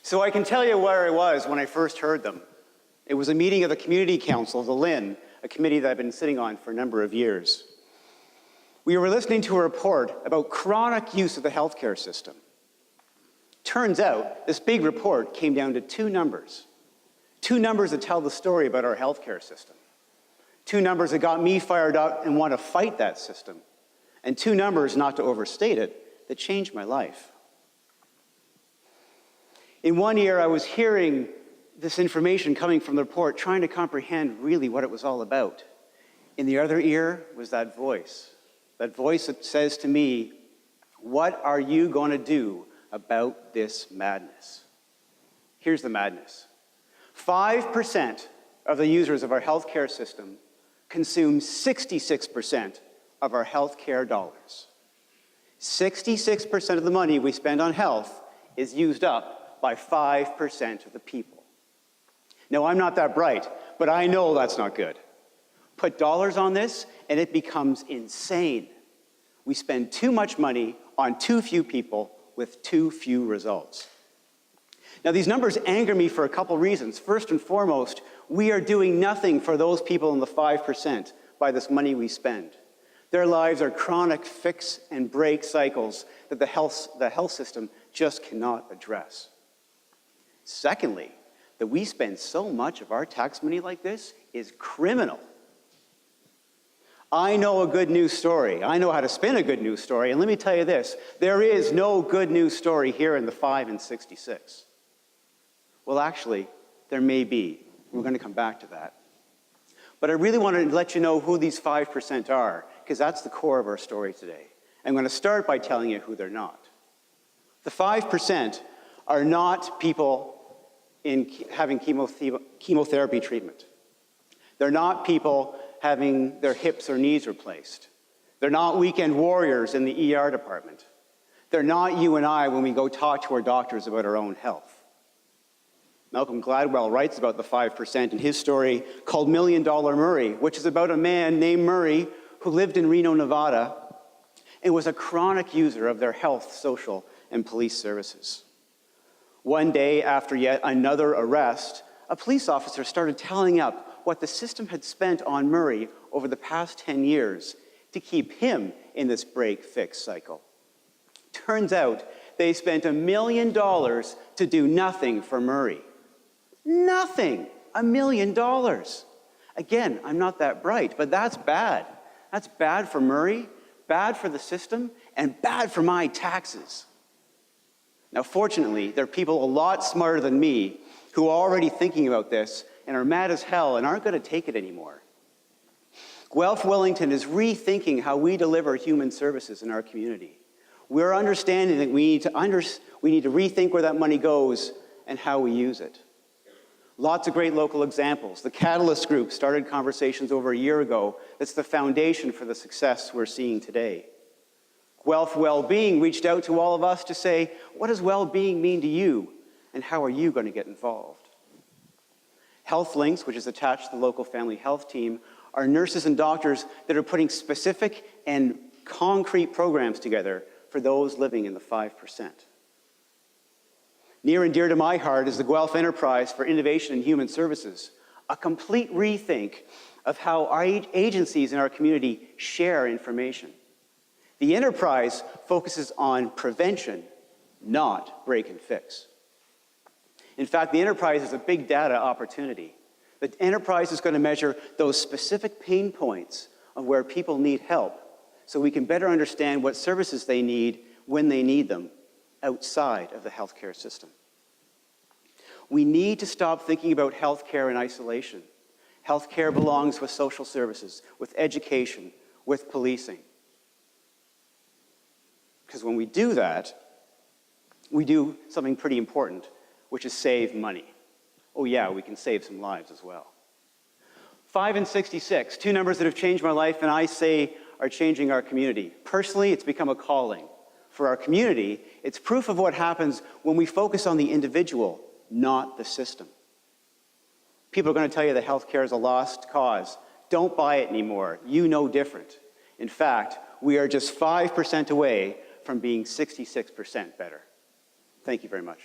So I can tell you where I was when I first heard them. It was a meeting of the Community Council, the LIN, a committee that I've been sitting on for a number of years. We were listening to a report about chronic use of the healthcare system. Turns out, this big report came down to two numbers that tell the story about our healthcare system. Two numbers that got me fired up and want to fight that system. And two numbers, not to overstate it, that changed my life. In one ear, I was hearing this information coming from the report, trying to comprehend really what it was all about. In the other ear was that voice that says to me, what are you going to do about this madness? Here's the madness. 5% of the users of our healthcare system consume 66% of our healthcare dollars. 66% of the money we spend on health is used up by 5% of the people. Now, I'm not that bright, but I know that's not good. Put dollars on this, and it becomes insane. We spend too much money on too few people with too few results. Now, these numbers anger me for a couple reasons. First and foremost, we are doing nothing for those people in the 5% by this money we spend. Their lives are chronic fix and break cycles that the health system just cannot address. Secondly, that we spend so much of our tax money like this is criminal. I know a good news story. I know how to spin a good news story. And let me tell you this, there is no good news story here in the 5 and 66. Well, actually, there may be. We're going to come back to that. But I really want to let you know who these 5% are, because that's the core of our story today. I'm going to start by telling you who they're not. The 5% are not people having chemotherapy treatment. They're not people having their hips or knees replaced. They're not weekend warriors in the ER department. They're not you and I when we go talk to our doctors about our own health. Malcolm Gladwell writes about the 5% in his story called $1 Million Murray, which is about a man named Murray who lived in Reno, Nevada, and was a chronic user of their health, social, and police services. One day after yet another arrest, a police officer started tallying up what the system had spent on Murray over the past 10 years to keep him in this break-fix cycle. Turns out they spent $1 million to do nothing for Murray. Nothing! $1 million. Again, I'm not that bright, but that's bad. That's bad for Murray, bad for the system, and bad for my taxes. Now, fortunately, there are people a lot smarter than me who are already thinking about this and are mad as hell and aren't going to take it anymore. Guelph Wellington is rethinking how we deliver human services in our community. We're understanding that we need to rethink where that money goes and how we use it. Lots of great local examples. The Catalyst Group started conversations over a year ago. That's the foundation for the success we're seeing today. Guelph Wellbeing reached out to all of us to say, what does well-being mean to you, and how are you going to get involved? Health Links, which is attached to the local family health team, are nurses and doctors that are putting specific and concrete programs together for those living in the 5%. Near and dear to my heart is the Guelph Enterprise for Innovation in Human Services, a complete rethink of how our agencies in our community share information. The enterprise focuses on prevention, not break and fix. In fact, the enterprise is a big data opportunity. The enterprise is going to measure those specific pain points of where people need help so we can better understand what services they need when they need them outside of the healthcare system. We need to stop thinking about healthcare in isolation. Healthcare belongs with social services, with education, with policing. Because when we do that, we do something pretty important, which is save money. Oh yeah, we can save some lives as well. 5 and 66, two numbers that have changed my life and I say are changing our community. Personally, it's become a calling. For our community, it's proof of what happens when we focus on the individual, not the system. People are going to tell you that healthcare is a lost cause. Don't buy it anymore. You know different. In fact, we are just 5% away from being 66% better. Thank you very much.